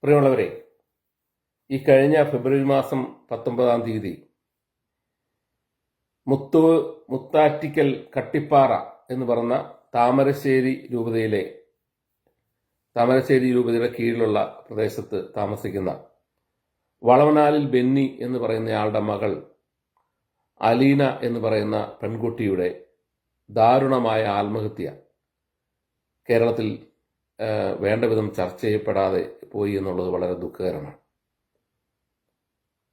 പ്രിയമുള്ളവരെ, ഈ കഴിഞ്ഞ ഫെബ്രുവരി മാസം 19-ാം തീയതി മുത്താറ്റിക്കൽ കട്ടിപ്പാറ എന്ന് പറയുന്ന താമരശ്ശേരി രൂപതയുടെ കീഴിലുള്ള പ്രദേശത്ത് താമസിക്കുന്ന വളവനാലിൽ ബെന്നി എന്ന് പറയുന്നയാളുടെ മകൾ അലീന എന്ന് പറയുന്ന പെൺകുട്ടിയുടെ ദാരുണമായ ആത്മഹത്യ കേരളത്തിൽ വേണ്ട വിധം ചർച്ച ചെയ്യപ്പെടാതെ പോയി എന്നുള്ളത് വളരെ ദുഃഖകരമാണ്.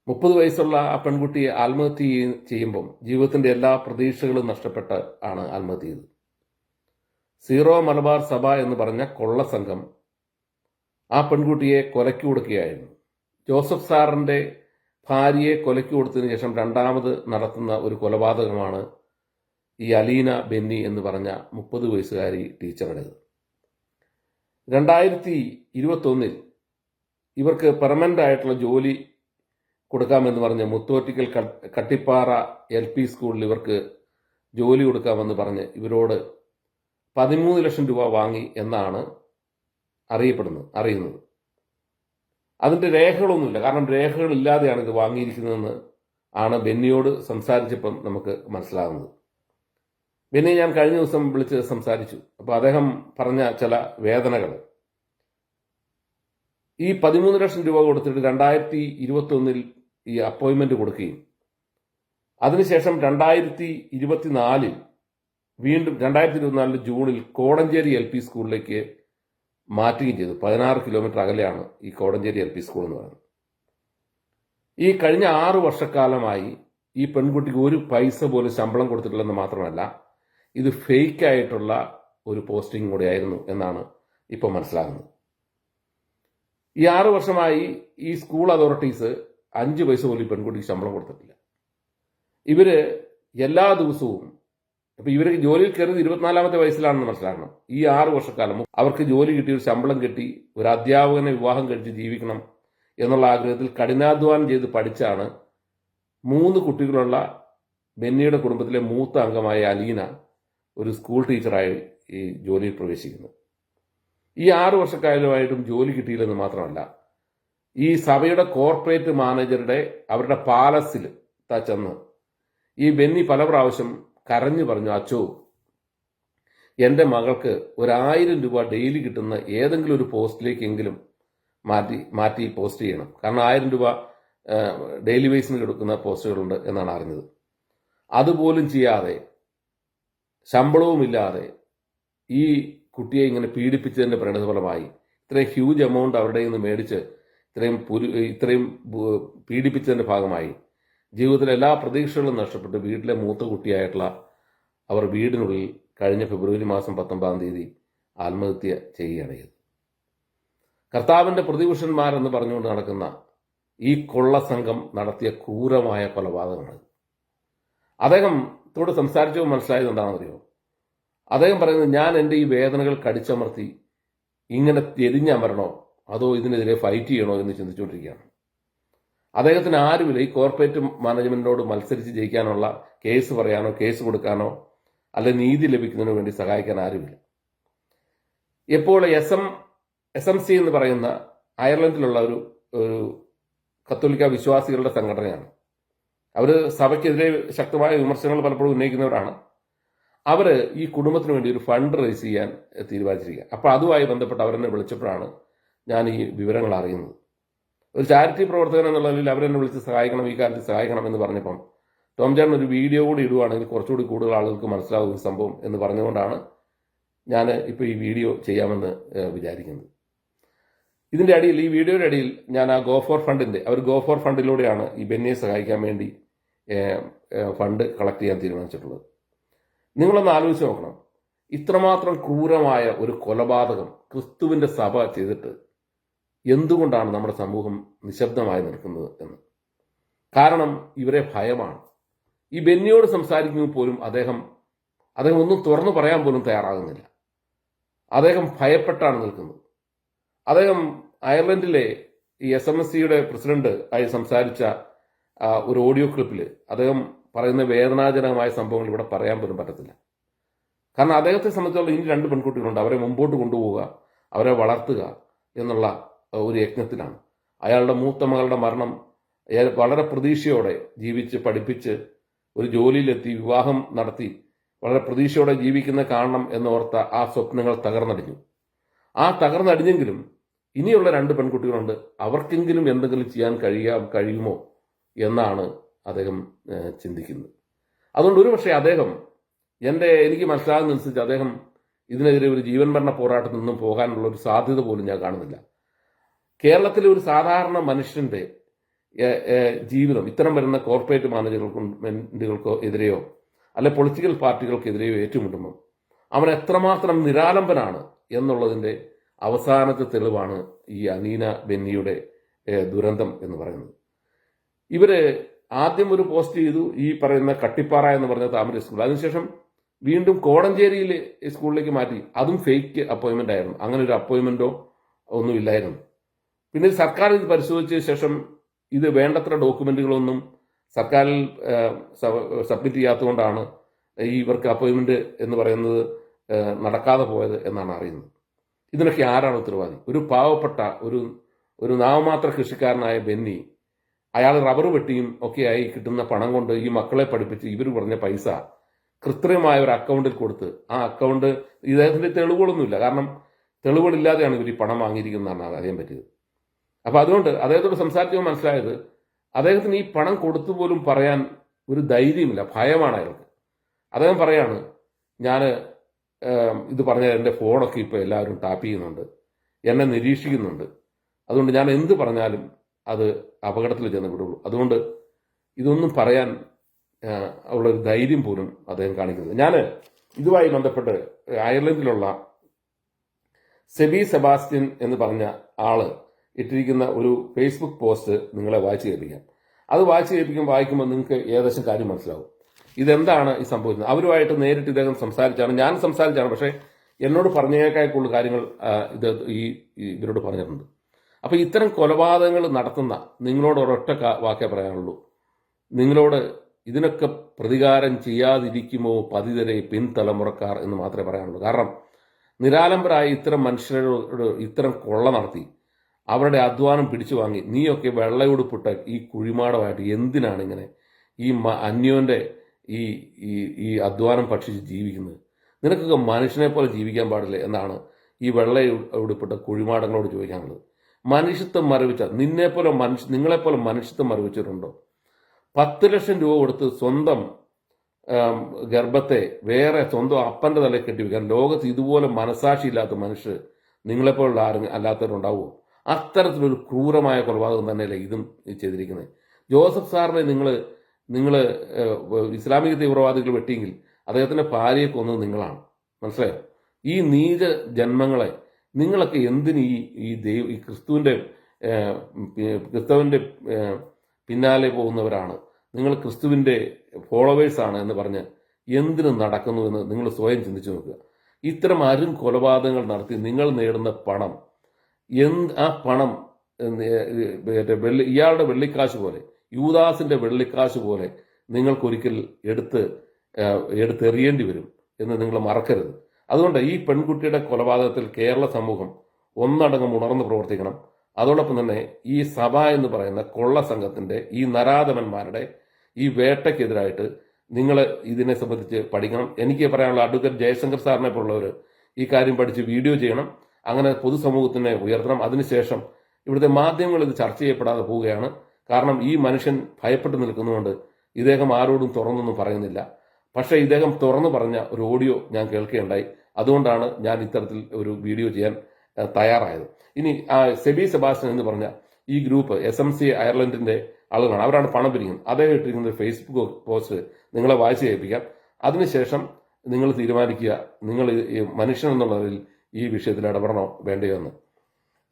30 വയസ്സുള്ള ആ പെൺകുട്ടിയെ ആത്മഹത്യ ചെയ്യുമ്പം ജീവിതത്തിന്റെ എല്ലാ പ്രതീക്ഷകളും നഷ്ടപ്പെട്ട് ആണ് ആത്മഹത്യ ചെയ്തത്. സീറോ മലബാർ സഭ എന്ന് പറഞ്ഞ കൊള്ളസംഘം ആ പെൺകുട്ടിയെ കൊലയ്ക്ക് കൊടുക്കുകയായിരുന്നു. ജോസഫ് സാറിന്റെ ഭാര്യയെ കൊലയ്ക്ക് കൊടുത്തതിന് ശേഷം രണ്ടാമത് നടത്തുന്ന ഒരു കൊലപാതകമാണ് ഈ അലീന ബെന്നി എന്ന് പറഞ്ഞ 30 വയസ്സുകാരി ടീച്ചറുടേത്. 2021 ഇവർക്ക് പെർമനന്റ് ആയിട്ടുള്ള ജോലി കൊടുക്കാമെന്ന് പറഞ്ഞ് മുത്തോറ്റിക്കൽ കട്ടിപ്പാറ LP സ്കൂളിൽ ഇവർക്ക് ജോലി കൊടുക്കാമെന്ന് പറഞ്ഞ് ഇവരോട് 13 ലക്ഷം രൂപ വാങ്ങി എന്നാണ് അറിയുന്നത്. അതിന്റെ രേഖകളൊന്നുമില്ല. കാരണം രേഖകളില്ലാതെയാണ് ഇത് വാങ്ങിയിരിക്കുന്നതെന്ന് ആണ് ബെന്നിയോട് സംസാരിച്ചപ്പം നമുക്ക് മനസ്സിലാകുന്നത്. ബെന്നി ഞാൻ കഴിഞ്ഞ ദിവസം വിളിച്ച് സംസാരിച്ചു. അപ്പോൾ അദ്ദേഹം പറഞ്ഞ ചില വേദനകൾ, ഈ 13 ലക്ഷം രൂപ കൊടുത്തിട്ട് 2021 ഈ അപ്പോയിന്റ്മെന്റ് കൊടുക്കുകയും അതിനുശേഷം 2024 വീണ്ടും 2024 ജൂണിൽ കോടഞ്ചേരി LP സ്കൂളിലേക്ക് മാറ്റുകയും ചെയ്തു. 16 കിലോമീറ്റർ അകലെയാണ് ഈ കോടഞ്ചേരി LP സ്കൂൾ എന്ന് പറയുന്നത്. ഈ കഴിഞ്ഞ 6 വർഷക്കാലമായി ഈ പെൺകുട്ടിക്ക് ഒരു പൈസ പോലും ശമ്പളം കൊടുത്തിട്ടില്ലെന്ന് മാത്രമല്ല, ഇത് ഫേക്ക് ആയിട്ടുള്ള ഒരു പോസ്റ്റിംഗ് കൂടെയായിരുന്നു എന്നാണ് ഇപ്പോൾ മനസ്സിലാകുന്നത്. ഈ 6 വർഷമായി ഈ സ്കൂൾ അതോറിറ്റീസ് 5 പൈസ പോലും ഈ പെൺകുട്ടിക്ക് ശമ്പളം കൊടുത്തിട്ടില്ല. ഇവര് എല്ലാ ദിവസവും ഇപ്പൊ ഇവർക്ക് ജോലിയിൽ കയറിയത് 24-ാമത്തെ വയസ്സിലാണെന്ന് മനസ്സിലാക്കണം. ഈ 6 വർഷക്കാലം അവർക്ക് ജോലി കിട്ടി, ഒരു ശമ്പളം കിട്ടി, ഒരു അധ്യാപകനെ വിവാഹം കഴിച്ച് ജീവിക്കണം എന്നുള്ള ആഗ്രഹത്തിൽ കഠിനാധ്വാനം ചെയ്ത് പഠിച്ചാണ് 3 കുട്ടികളുള്ള ബെന്നിയുടെ കുടുംബത്തിലെ മൂത്ത അംഗമായ അലീന ഒരു സ്കൂൾ ടീച്ചറായി ഈ ജോലിയിൽ പ്രവേശിക്കുന്നത്. ഈ 6 വർഷക്കാലമായിട്ടും ജോലി കിട്ടിയില്ലെന്ന് മാത്രമല്ല, ഈ സഭയുടെ കോർപ്പറേറ്റ് മാനേജറുടെ അവരുടെ പാലസിൽ ചെന്ന് ഈ ബെന്നി പല പ്രാവശ്യം കരഞ്ഞു പറഞ്ഞു, അച്ചോ, എൻ്റെ മകൾക്ക് 1000 രൂപ ഡെയിലി കിട്ടുന്ന ഏതെങ്കിലും ഒരു പോസ്റ്റിലേക്കെങ്കിലും മാറ്റി പോസ്റ്റ് ചെയ്യണം. കാരണം 1000 രൂപ ഡെയിലി വേസിന് കൊടുക്കുന്ന പോസ്റ്റുകളുണ്ട് എന്നാണ് അറിഞ്ഞത്. അതുപോലും ചെയ്യാതെ, ശമ്പളവുമില്ലാതെ ഈ കുട്ടിയെ ഇങ്ങനെ പീഡിപ്പിച്ചതിന്റെ പരിണതഫലമായി ഇത്രയും ഹ്യൂജ് എമൗണ്ട് അവരുടെ നിന്ന് മേടിച്ച് ഇത്രയും പീഡിപ്പിച്ചതിന്റെ ഭാഗമായി ജീവിതത്തിലെ എല്ലാ പ്രതീക്ഷകളും നഷ്ടപ്പെട്ട് വീട്ടിലെ മൂത്ത കുട്ടിയായിട്ടുള്ള അവർ വീടിനുള്ളിൽ കഴിഞ്ഞ ഫെബ്രുവരി മാസം 19-ാം തീയതി ആത്മഹത്യ ചെയ്യുകയാണ് ചെയ്തത്. കർത്താവിന്റെ പ്രതിപുരുഷന്മാരെന്ന് പറഞ്ഞുകൊണ്ട് നടക്കുന്ന ഈ കൊള്ളസംഘം നടത്തിയ ക്രൂരമായ കൊലപാതകമാണ്. അദ്ദേഹത്തോട് സംസാരിച്ചപ്പോൾ മനസ്സിലായത് എന്താണെന്നറിയോ? അദ്ദേഹം പറയുന്നത്, ഞാൻ എൻ്റെ ഈ വേദനകൾ കടിച്ചമർത്തി ഇങ്ങനെ തിരിഞ്ഞമരണോ അതോ ഇതിനെതിരെ ഫൈറ്റ് ചെയ്യണോ എന്ന് ചിന്തിച്ചുകൊണ്ടിരിക്കുകയാണ്. അദ്ദേഹത്തിന് ആരുമില്ല ഈ കോർപ്പറേറ്റ് മാനേജ്മെന്റിനോട് മത്സരിച്ച് ജയിക്കാനുള്ള കേസ് പറയാനോ കേസ് കൊടുക്കാനോ അല്ലെ നീതി ലഭിക്കുന്നതിനു വേണ്ടി സഹായിക്കാൻ ആരുമില്ല. ഇപ്പോൾ SMC എന്ന് പറയുന്ന അയർലൻഡിലുള്ള ഒരു കത്തോലിക്ക വിശ്വാസികളുടെ സംഘടനയാണ്. അവർ സഭയ്ക്കെതിരെ ശക്തമായ വിമർശനങ്ങൾ പലപ്പോഴും ഉന്നയിക്കുന്നവരാണ്. അവർ ഈ കുടുംബത്തിന് വേണ്ടി ഒരു ഫണ്ട് റേസ് ചെയ്യാൻ തീരുമാനിച്ചിരിക്കുക. അപ്പോൾ അതുമായി ബന്ധപ്പെട്ട് അവരെന്നെ വിളിച്ചപ്പോഴാണ് ഞാൻ ഈ വിവരങ്ങൾ അറിയുന്നത്. ഒരു ചാരിറ്റി പ്രവർത്തകൻ എന്നുള്ള നിലയിൽ അവരെന്നെ വിളിച്ച് സഹായിക്കണം, ഈ കാര്യത്തിൽ സഹായിക്കണം എന്ന് പറഞ്ഞപ്പം ടോം ചേട്ടൻ ഒരു വീഡിയോ കൂടി ഇടുവാണെങ്കിൽ കുറച്ചുകൂടി കൂടുതൽ ആളുകൾക്ക് മനസ്സിലാകുന്ന സംഭവം എന്ന് പറഞ്ഞുകൊണ്ടാണ് ഞാൻ ഇപ്പോൾ ഈ വീഡിയോ ചെയ്യാമെന്ന് വിചാരിക്കുന്നത്. ഇതിൻ്റെ അടിയിൽ, ഈ വീഡിയോയുടെ അടിയിൽ ഞാൻ ആ ഗോ ഫോർ ഫണ്ടിലൂടെയാണ് ഈ ബെന്നിയെ സഹായിക്കാൻ വേണ്ടി ഫണ്ട് കളക്ട് ചെയ്യാൻ തീരുമാനിച്ചിട്ടുള്ളത്. നിങ്ങളൊന്ന് ആലോചിച്ച് നോക്കണം, ഇത്രമാത്രം ക്രൂരമായ ഒരു കൊലപാതകം ക്രിസ്തുവിന്റെ സഭ ചെയ്തിട്ട് എന്തുകൊണ്ടാണ് നമ്മുടെ സമൂഹം നിശബ്ദമായി നിൽക്കുന്നത് എന്ന്. കാരണം ഇവരെ ഭയമാണ്. ഈ ബെന്നിയോട് സംസാരിക്കുമ്പോൾ പോലും അദ്ദേഹം ഒന്നും തുറന്നു പറയാൻ പോലും തയ്യാറാകുന്നില്ല. അദ്ദേഹം ഭയപ്പെട്ടാണ് നിൽക്കുന്നത്. അദ്ദേഹം അയർലൻഡിലെ ഈ SMSCയുടെ പ്രസിഡന്റ് ആയി സംസാരിച്ച ഒരു ഓഡിയോ ക്ലിപ്പിൽ അദ്ദേഹം പറയുന്ന വേദനാജനകമായ സംഭവങ്ങൾ ഇവിടെ പറയാൻ പോലും പറ്റത്തില്ല. കാരണം അദ്ദേഹത്തെ സംബന്ധിച്ചുള്ള ഇനി 2 പെൺകുട്ടികളുണ്ട്. അവരെ മുമ്പോട്ട് കൊണ്ടുപോവുക, അവരെ വളർത്തുക എന്നുള്ള ഒരു യജ്ഞത്തിലാണ്. അയാളുടെ മൂത്ത മകളുടെ മരണം അയാൾ വളരെ പ്രതീക്ഷയോടെ ജീവിച്ച് പഠിപ്പിച്ച് ഒരു ജോലിയിലെത്തി വിവാഹം നടത്തി വളരെ പ്രതീക്ഷയോടെ ജീവിക്കുന്ന കാണണം എന്നോർത്ത ആ സ്വപ്നങ്ങൾ തകർന്നടിഞ്ഞു. ആ തകർന്നടിഞ്ഞെങ്കിലും ഇനിയുള്ള 2 പെൺകുട്ടികളുണ്ട്, അവർക്കെങ്കിലും എന്തെങ്കിലും ചെയ്യാൻ കഴിയുമോ എന്നാണ് അദ്ദേഹം ചിന്തിക്കുന്നത്. അതുകൊണ്ട് ഒരുപക്ഷെ അദ്ദേഹം എനിക്ക് മനസ്സിലാകുന്നതനുസരിച്ച് അദ്ദേഹം ഇതിനെതിരെ ഒരു ജീവൻ മരണ പോരാട്ടത്തിൽ നിന്നും പോകാനുള്ള ഒരു സാധ്യത പോലും ഞാൻ കാണുന്നില്ല. കേരളത്തിലെ ഒരു സാധാരണ മനുഷ്യന്റെ ജീവിതം ഇത്തരം വരുന്ന കോർപ്പറേറ്റ് മാനേജ്മെന്റുകൾക്കോ എതിരെയോ അല്ലെ പൊളിറ്റിക്കൽ പാർട്ടികൾക്കെതിരെയോ ഏറ്റുമുട്ടുമ്പോൾ അവൻ എത്രമാത്രം നിരാലംബനാണ് എന്നുള്ളതിന്റെ അവസാനത്തെ തെളിവാണ് ഈ അലീന ബെന്നിയുടെ ദുരന്തം എന്ന് പറയുന്നത്. ഇവര് ആദ്യം ഒരു പോസ്റ്റ് ചെയ്തു, ഈ പറയുന്ന കട്ടിപ്പാറ എന്ന് പറഞ്ഞ താമര സ്കൂൾ. അതിനുശേഷം വീണ്ടും കോടഞ്ചേരിയിൽ സ്കൂളിലേക്ക് മാറ്റി. അതും ഫേക്ക് അപ്പോയിന്റ്മെന്റ് ആയിരുന്നു. അങ്ങനെ ഒരു അപ്പോയിന്റ്മെന്റോ ഒന്നും ഇല്ലായിരുന്നു. പിന്നെ സർക്കാർ ഇത് പരിശോധിച്ച ശേഷം ഇത് വേണ്ടത്ര ഡോക്യുമെന്റുകളൊന്നും സർക്കാരിൽ സബ്മിറ്റ് ചെയ്യാത്തതുകൊണ്ടാണ് ഇവർക്ക് അപ്പോയിന്റ്മെന്റ് എന്ന് പറയുന്നത് നടക്കാതെ പോയത് എന്നാണ് അറിയുന്നത്. ഇതിനൊക്കെ ആരാണ് ഉത്തരവാദി? ഒരു പാവപ്പെട്ട ഒരു നാമമാത്ര കൃഷിക്കാരനായ ബെന്നി, അയാൾ റബ്ബർ വെട്ടിയും ഒക്കെയായി കിട്ടുന്ന പണം കൊണ്ട് ഈ മക്കളെ പഠിപ്പിച്ച് ഇവർ പറഞ്ഞ പൈസ കൃത്രിമമായ ഒരു അക്കൗണ്ടിൽ കൊടുത്ത്, ആ അക്കൗണ്ട് ഇദ്ദേഹത്തിന്റെ തെളിവുകളൊന്നുമില്ല. കാരണം തെളിവുകളില്ലാതെയാണ് ഇവർ ഈ പണം വാങ്ങിയിരിക്കുന്നതെന്നാണ് അറിയാൻ പറ്റിയത്. അപ്പൊ അതുകൊണ്ട് അദ്ദേഹത്തോട് സംസാരിച്ചപ്പോൾ മനസ്സിലായത് അദ്ദേഹത്തിന് ഈ പണം കൊടുത്തു പോലും പറയാൻ ഒരു ധൈര്യമില്ല, ഭയമാണ് അയാൾക്ക്. അദ്ദേഹം പറയാണ്, ഞാൻ ഇത് പറഞ്ഞാൽ എൻ്റെ ഫോണൊക്കെ ഇപ്പോൾ എല്ലാവരും ടാപ്പ് ചെയ്യുന്നുണ്ട്, എന്നെ നിരീക്ഷിക്കുന്നുണ്ട്, അതുകൊണ്ട് ഞാൻ എന്ത് പറഞ്ഞാലും അത് അപകടത്തിൽ ചെന്ന് വിടുള്ളൂ, അതുകൊണ്ട് ഇതൊന്നും പറയാൻ ഉള്ളൊരു ധൈര്യം പോലും അദ്ദേഹം കാണിക്കുന്നത്. ഞാൻ ഇതുമായി ബന്ധപ്പെട്ട് അയർലൻഡിലുള്ള സെബി സെബാസ്റ്റ്യൻ എന്ന് പറഞ്ഞ ആള് ഇട്ടിരിക്കുന്ന ഒരു ഫേസ്ബുക്ക് പോസ്റ്റ് നിങ്ങളെ വായിച്ചു കേൾപ്പിക്കാം. അത് വായിക്കുമ്പോൾ നിങ്ങൾക്ക് ഏകദേശം കാര്യം മനസ്സിലാവും ഇതെന്താണ് ഈ സംഭവിക്കുന്നത്. അവരുമായിട്ട് നേരിട്ട് ഇദ്ദേഹം സംസാരിച്ചാണ്, ഞാൻ സംസാരിച്ചാണ്, പക്ഷേ എന്നോട് പറഞ്ഞേക്കായിട്ടുള്ള കാര്യങ്ങൾ ഇവരോട് പറഞ്ഞിട്ടുണ്ട്. അപ്പൊ ഇത്തരം കൊലപാതകങ്ങൾ നടത്തുന്ന നിങ്ങളോട് ഒരൊറ്റ വാക്കേ പറയാനുള്ളൂ, നിങ്ങളോട് ഇതിനൊക്കെ പ്രതികാരം ചെയ്യാതിരിക്കുമോ പതിതരെ പിൻതലമുറക്കാർ എന്ന് മാത്രമേ പറയാനുള്ളൂ. കാരണം നിരാലംബരായ ഇത്തരം മനുഷ്യരോട് ഇത്തരം കൊള്ള നടത്തി അവരുടെ അധ്വാനം പിടിച്ചു വാങ്ങി നീയൊക്കെ വെള്ളയുടുപ്പിട്ട ഈ കുഴിമാടമായിട്ട് എന്തിനാണ് ഇങ്ങനെ ഈ അന്യോന്റെ ഈ അധ്വാനം ഭക്ഷിച്ച് ജീവിക്കുന്നത്? നിനക്കൊക്കെ മനുഷ്യനെ പോലെ ജീവിക്കാൻ പാടില്ല എന്നാണ് ഈ വെള്ളയുടുപ്പിട്ട കുഴിമാടങ്ങളോട് ചോദിക്കാനുള്ളത്. മനുഷ്യത്വം മരവിച്ച നിങ്ങളെപ്പോലെ മനുഷ്യത്വം മരവിച്ചിട്ടുണ്ടോ? 10 ലക്ഷം രൂപ കൊടുത്ത് സ്വന്തം ഗർഭത്തെ വേറെ സ്വന്തം അപ്പന്റെ തലയിൽ കെട്ടിവെക്കാൻ ലോകത്ത് ഇതുപോലെ മനസാക്ഷിയില്ലാത്ത മനുഷ്യർ നിങ്ങളെപ്പോലുള്ള അല്ലാത്തവരുണ്ടാവുമോ? അത്തരത്തിലൊരു ക്രൂരമായ കൊലപാതകം തന്നെയല്ലേ ഇതും ചെയ്തിരിക്കുന്നത്. ജോസഫ് സാറിനെ നിങ്ങൾ ഇസ്ലാമിക തീവ്രവാദികൾ വെട്ടിയെങ്കിൽ അദ്ദേഹത്തിന്റെ ഭാര്യയെ കൊന്നത് നിങ്ങളാണ്. മനസ്സിലായോ? ഈ നീച ജന്മങ്ങളെ നിങ്ങളൊക്കെ എന്തിന് ഈ ക്രിസ്തുവിന്റെ പിന്നാലെ പോകുന്നവരാണ്, നിങ്ങൾ ക്രിസ്തുവിന്റെ ഫോളോവേഴ്സാണ് എന്ന് പറഞ്ഞ് എന്തിനു നടക്കുന്നുവെന്ന് നിങ്ങൾ സ്വയം ചിന്തിച്ചു നോക്കുക. ഇത്തരം കൊലപാതകങ്ങൾ നടത്തി നിങ്ങൾ നേടുന്ന പണം ആ പണം ഇയാളുടെ വെള്ളിക്കാശ് പോലെ, യൂദാസിന്റെ വെള്ളിക്കാശ് പോലെ നിങ്ങൾക്കൊരിക്കൽ എടുത്തെറിയേണ്ടി വരും എന്ന് നിങ്ങൾ മറക്കരുത്. അതുകൊണ്ട് ഈ പെൺകുട്ടിയുടെ കൊലപാതകത്തിൽ കേരള സമൂഹം ഒന്നടങ്കം ഉണർന്ന് പ്രവർത്തിക്കണം. അതോടൊപ്പം തന്നെ ഈ സഭ എന്ന് പറയുന്ന കൊള്ള സംഘത്തിന്റെ ഈ നരാധമന്മാരുടെ ഈ വേട്ടയ്ക്കെതിരായിട്ട് നിങ്ങൾ ഇതിനെ സംബന്ധിച്ച് പഠിക്കണം. എനിക്ക് പറയാനുള്ള അഡ്വക്കേറ്റ് ജയശങ്കർ സാറിനെ പോലുള്ളവർ ഈ കാര്യം പഠിച്ച് വീഡിയോ ചെയ്യണം. അങ്ങനെ പൊതുസമൂഹത്തിനെ ഉയർത്തണം. അതിനുശേഷം ഇവിടുത്തെ മാധ്യമങ്ങൾ ഇത് ചർച്ച ചെയ്യപ്പെടാതെ പോവുകയാണ്. കാരണം ഈ മനുഷ്യൻ ഭയപ്പെട്ട് നിൽക്കുന്നതുകൊണ്ട് ഇദ്ദേഹം ആരോടും തുറന്നൊന്നും പറയുന്നില്ല. പക്ഷേ ഇദ്ദേഹം തുറന്നു പറഞ്ഞ ഒരു ഓഡിയോ ഞാൻ കേൾക്കുകയുണ്ടായി. അതുകൊണ്ടാണ് ഞാൻ ഇത്തരത്തിൽ ഒരു വീഡിയോ ചെയ്യാൻ തയ്യാറായത്. ഇനി സെബി സെബാസ്റ്റ്യൻ എന്ന് പറഞ്ഞ ഈ ഗ്രൂപ്പ് SMC അയർലൻഡിന്റെ ആളുകളാണ്, അവരാണ് പണം പിരിക്കുന്നത്. അദ്ദേഹം ഇട്ടിരിക്കുന്ന ഒരു ഫേസ്ബുക്ക് പോസ്റ്റ് നിങ്ങളെ വായിച്ച് കേൾപ്പിക്കാം. അതിനുശേഷം നിങ്ങൾ തീരുമാനിക്കുക, നിങ്ങൾ മനുഷ്യൻ എന്നുള്ളതിൽ ഈ വിഷയത്തിൽ ഇടപെടണോ വേണ്ടയോ എന്ന്.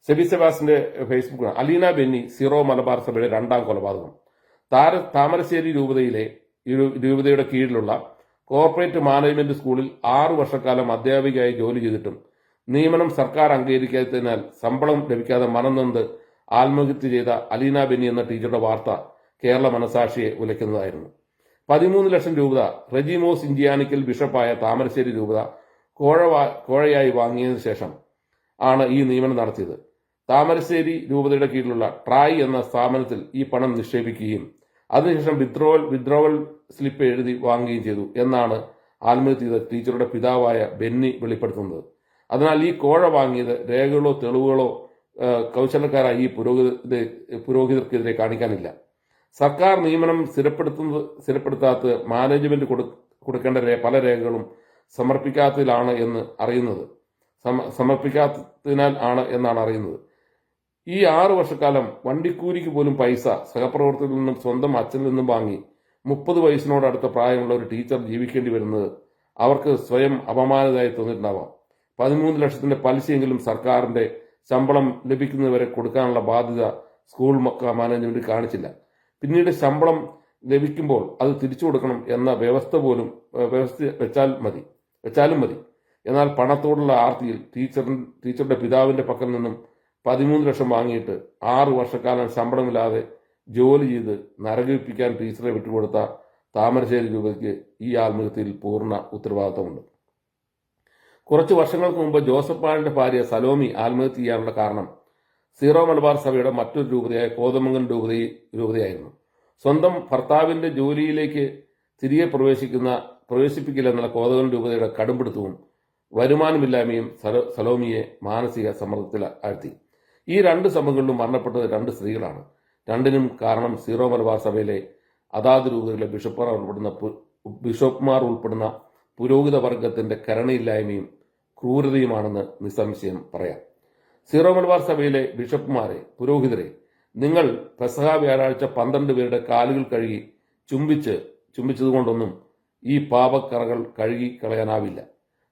സെബി സെബാസ്റ്റിന്റെ ഫേസ്ബുക്ക്. അലീന ബെന്നി സീറോ മലബാർ സഭയുടെ 2ാം കൊലപാതകം. താമരശ്ശേരി രൂപതയുടെ കീഴിലുള്ള കോർപ്പറേറ്റ് മാനേജ്മെന്റ് സ്കൂളിൽ 6 വർഷക്കാലം അധ്യാപികയായി ജോലി ചെയ്തിട്ടും നിയമനം സർക്കാർ അംഗീകരിക്കാത്തതിനാൽ ശമ്പളം ലഭിക്കാതെ മനംനൊന്ത് ആത്മഹത്യ ചെയ്ത അലീന ബെന്നി എന്ന ടീച്ചറുടെ വാർത്ത കേരള മനസാക്ഷിയെ ഉലയ്ക്കുന്നതായിരുന്നു. 13 ലക്ഷം രൂപ റെജിമോസ് ഇഞ്ചിയാനിക്കൽ ബിഷപ്പായ താമരശ്ശേരി രൂപത കോഴയായി വാങ്ങിയതിനു ശേഷം ആണ് ഈ നിയമനം നടത്തിയത്. താമരശ്ശേരി രൂപതയുടെ കീഴിലുള്ള ട്രായ് എന്ന സ്ഥാപനത്തിൽ ഈ പണം നിക്ഷേപിക്കുകയും അതിനുശേഷം വിത്ഡ്രോവൽ സ്ലിപ്പ് എഴുതി വാങ്ങുകയും ചെയ്തു എന്നാണ് ആത്മഹത്യ ചെയ്ത ടീച്ചറുടെ പിതാവായ ബെന്നി വെളിപ്പെടുത്തുന്നത്. അതിനാൽ ഈ കോഴ വാങ്ങിയത് രേഖകളോ തെളിവുകളോ കൗശലക്കാരായ ഈ പുരോഹിതർക്കെതിരെ കാണിക്കാനില്ല. സർക്കാർ നിയമനം സ്ഥിരപ്പെടുത്താത്ത മാനേജ്മെന്റ് കൊടുക്കേണ്ട പല രേഖകളും സമർപ്പിക്കാത്തതിനാൽ ആണ് എന്നാണ് അറിയുന്നത്. ഈ 6 വർഷക്കാലം വണ്ടിക്കൂലിക്ക് പോലും പൈസ സഹപ്രവർത്തകരിൽ നിന്നും സ്വന്തം അച്ഛനിൽ നിന്നും വാങ്ങി 30 വയസ്സിനോടടുത്ത പ്രായമുള്ള ഒരു ടീച്ചർ ജീവിക്കേണ്ടി വരുന്നത് അവർക്ക് സ്വയം അപമാനിതമായി തോന്നിയിട്ടുണ്ടാവാം. 13 ലക്ഷത്തിന്റെ പലിശയെങ്കിലും സർക്കാരിന്റെ ശമ്പളം ലഭിക്കുന്നവരെ കൊടുക്കാനുള്ള ബാധ്യത സ്കൂൾ മാനേജ്മെന്റ് കാണിച്ചില്ല. പിന്നീട് ശമ്പളം ലഭിക്കുമ്പോൾ അത് തിരിച്ചു കൊടുക്കണം എന്ന വ്യവസ്ഥ വെച്ചാലും മതി. എന്നാൽ പണത്തോടുള്ള ആർത്തിയിൽ ടീച്ചറുടെ പിതാവിന്റെ പക്കൽ നിന്നും 13 ലക്ഷം വാങ്ങിയിട്ട് 6 വർഷക്കാലം ശമ്പളമില്ലാതെ ജോലി ചെയ്ത് നരകിപ്പിക്കാൻ ടീച്ചറെ വിട്ടുകൊടുത്ത താമരശ്ശേരി രൂപതയ്ക്ക് ഈ ആത്മഹത്യയിൽ പൂർണ്ണ ഉത്തരവാദിത്തമുണ്ട്. കുറച്ച് വർഷങ്ങൾക്ക് മുമ്പ് ജോസഫ് പാളിന്റെ ഭാര്യ സലോമി ആത്മഹത്യ ചെയ്യാനുള്ള കാരണം സീറോ മലബാർ സഭയുടെ മറ്റൊരു രൂപതയായ കോതമംഗലം രൂപതയായിരുന്നു. സ്വന്തം ഭർത്താവിന്റെ ജോലിയിലേക്ക് തിരികെ പ്രവേശിപ്പിക്കില്ലെന്നുള്ള കോതമംഗലം രൂപതയുടെ കടുംപിടുത്തവും വരുമാനമില്ലായ്മയും സലോമിയെ മാനസിക സമ്മർദ്ദത്തിൽ ആഴ്ത്തി. ഈ 2 സംഭവങ്ങളിലും മരണപ്പെട്ടത് 2 സ്ത്രീകളാണ്. രണ്ടിനും കാരണം സീറോ മലബാർ സഭയിലെ അതാത് രൂപതയിലെ ബിഷപ്പ്മാർ ഉൾപ്പെടുന്ന പുരോഹിത വർഗത്തിന്റെ കരുണയില്ലായ്മയും ക്രൂരതയുമാണെന്ന് നിസ്സംശയം പറയാം. സീറോ മലബാർ സഭയിലെ ബിഷപ്പ്മാരെ, പുരോഹിതരെ, നിങ്ങൾ പെസഹ വ്യാഴാഴ്ച 12 പേരുടെ കാലുകൾ കഴുകി ചുംബിച്ചതുകൊണ്ടൊന്നും ഈ പാപക്കറകൾ കഴുകി കളയാനാവില്ല.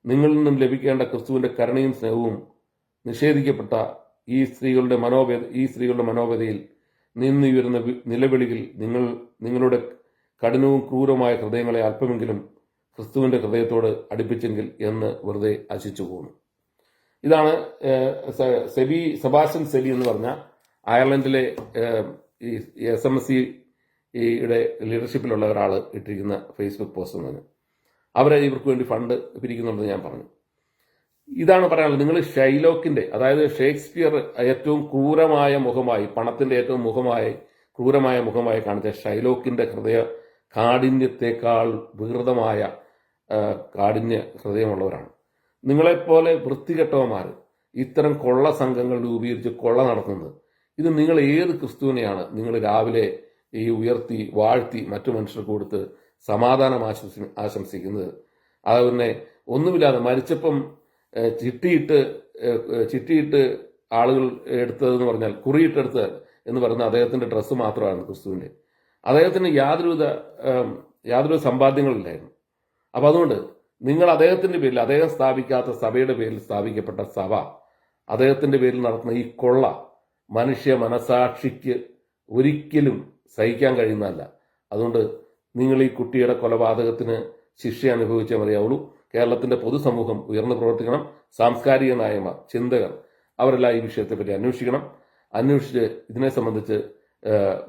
നിങ്ങളിൽ നിന്നും ലഭിക്കേണ്ട ക്രിസ്തുവിന്റെ കരുണയും സ്നേഹവും നിഷേധിക്കപ്പെട്ട ഈ സ്ത്രീകളുടെ മനോവേദയിൽ നിന്നുയരുന്ന നിലവിളികൾ നിങ്ങളുടെ കഠിനവും ക്രൂരമായ ഹൃദയങ്ങളെ അല്പമെങ്കിലും ക്രിസ്തുവിന്റെ ഹൃദയത്തോട് അടുപ്പിച്ചെങ്കിൽ എന്ന് വെറുതെ ആശിച്ചു പോകുന്നു. ഇതാണ് സെബാസ്റ്റ്യൻ സെലി എന്ന് പറഞ്ഞ അയർലൻഡിലെ SMSCയുടെ ലീഡർഷിപ്പിലുള്ള ഒരാൾ ഇട്ടിരിക്കുന്ന ഫേസ്ബുക്ക് പോസ്റ്റ് എന്നാണ്. അവരെ ഇവർക്ക് വേണ്ടി ഫണ്ട് പിരിക്കുന്നുണ്ടെന്ന് ഞാൻ പറഞ്ഞു. ഇതാണ് പറയാനുള്ളത്. നിങ്ങൾ ഷൈലോക്കിന്റെ, അതായത് ഷേക്സ്പിയർ ഏറ്റവും ക്രൂരമായ മുഖമായി, പണത്തിന്റെ ഏറ്റവും ക്രൂരമായ മുഖമായി കാണിച്ച ഷൈലോക്കിന്റെ ഹൃദയ കാഠിന്യത്തെക്കാൾ വികൃതമായ കാഠിന്യ ഹൃദയമുള്ളവരാണ്. നിങ്ങളെപ്പോലെ വൃത്തികെട്ടവന്മാർ ഇത്തരം കൊള്ള സംഘങ്ങൾ രൂപീകരിച്ച് കൊള്ള നടത്തുന്നത്. ഇത് നിങ്ങൾ ഏത് ക്രിസ്തുവിനെയാണ് നിങ്ങൾ രാവിലെ ഈ ഉയർത്തി വാഴ്ത്തി മറ്റു മനുഷ്യർക്ക് കൊടുത്ത് സമാധാനം ആശംസിക്കുന്നത്? അതുപോലെ ഒന്നുമില്ലാതെ മരിച്ചപ്പം ചിട്ടിയിട്ട് ആളുകൾ എടുത്തതെന്ന് പറഞ്ഞാൽ, കുറിയിട്ടെടുത്ത് എന്ന് പറയുന്ന അദ്ദേഹത്തിന്റെ ഡ്രസ്സ് മാത്രമാണ് ക്രിസ്തുവിന്റെ. അദ്ദേഹത്തിന് യാതൊരു സമ്പാദ്യങ്ങളില്ലായിരുന്നു. അപ്പൊ അതുകൊണ്ട് നിങ്ങൾ അദ്ദേഹത്തിന്റെ പേരിൽ, അദ്ദേഹം സ്ഥാപിക്കാത്ത സഭയുടെ പേരിൽ സ്ഥാപിക്കപ്പെട്ട സഭ, അദ്ദേഹത്തിന്റെ പേരിൽ നടത്തുന്ന ഈ കൊള്ള മനുഷ്യ മനസാക്ഷിക്ക് ഒരിക്കലും സഹിക്കാൻ കഴിയുന്നതല്ല. അതുകൊണ്ട് നിങ്ങൾ ഈ കുട്ടിയുടെ കൊലപാതകത്തിന് ശിക്ഷ അനുഭവിച്ചേ മതിയാവുള്ളൂ. കേരളത്തിന്റെ പൊതുസമൂഹം ഉയർന്നു പ്രവർത്തിക്കണം. സാംസ്കാരിക നയമ ചിന്തകർ അവരെല്ലാം ഈ വിഷയത്തെപ്പറ്റി അന്വേഷിച്ച് ഇതിനെ സംബന്ധിച്ച്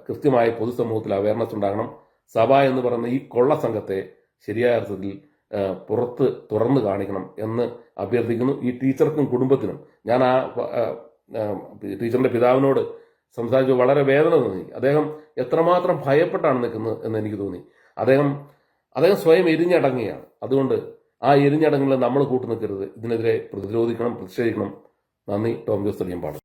കൃത്യമായ പൊതുസമൂഹത്തിൽ അവയർനെസ് ഉണ്ടാകണം. സഭ എന്ന് പറയുന്ന ഈ കൊള്ള സംഘത്തെ ശരിയായ അർത്ഥത്തിൽ തുറന്നു കാണിക്കണം എന്ന് അഭ്യർത്ഥിക്കുന്നു. ഈ ടീച്ചർക്കും കുടുംബത്തിനും ഞാൻ ടീച്ചറിന്റെ പിതാവിനോട് സംസാരിച്ചു വളരെ വേദന തോന്നി. അദ്ദേഹം എത്രമാത്രം ഭയപ്പെട്ടാണ് നിൽക്കുന്നത് എന്ന് എനിക്ക് തോന്നി. അദ്ദേഹം സ്വയം എരിഞ്ഞടങ്ങുകയാണ്. അതുകൊണ്ട് ആ എരിഞ്ഞടങ്ങുന്നത് നമ്മൾ കൂട്ടുനിൽക്കരുത്. ഇതിനെതിരെ പ്രതിഷേധിക്കണം. നന്ദി. ടോം ജോസ് തെളിയമ്പാട്.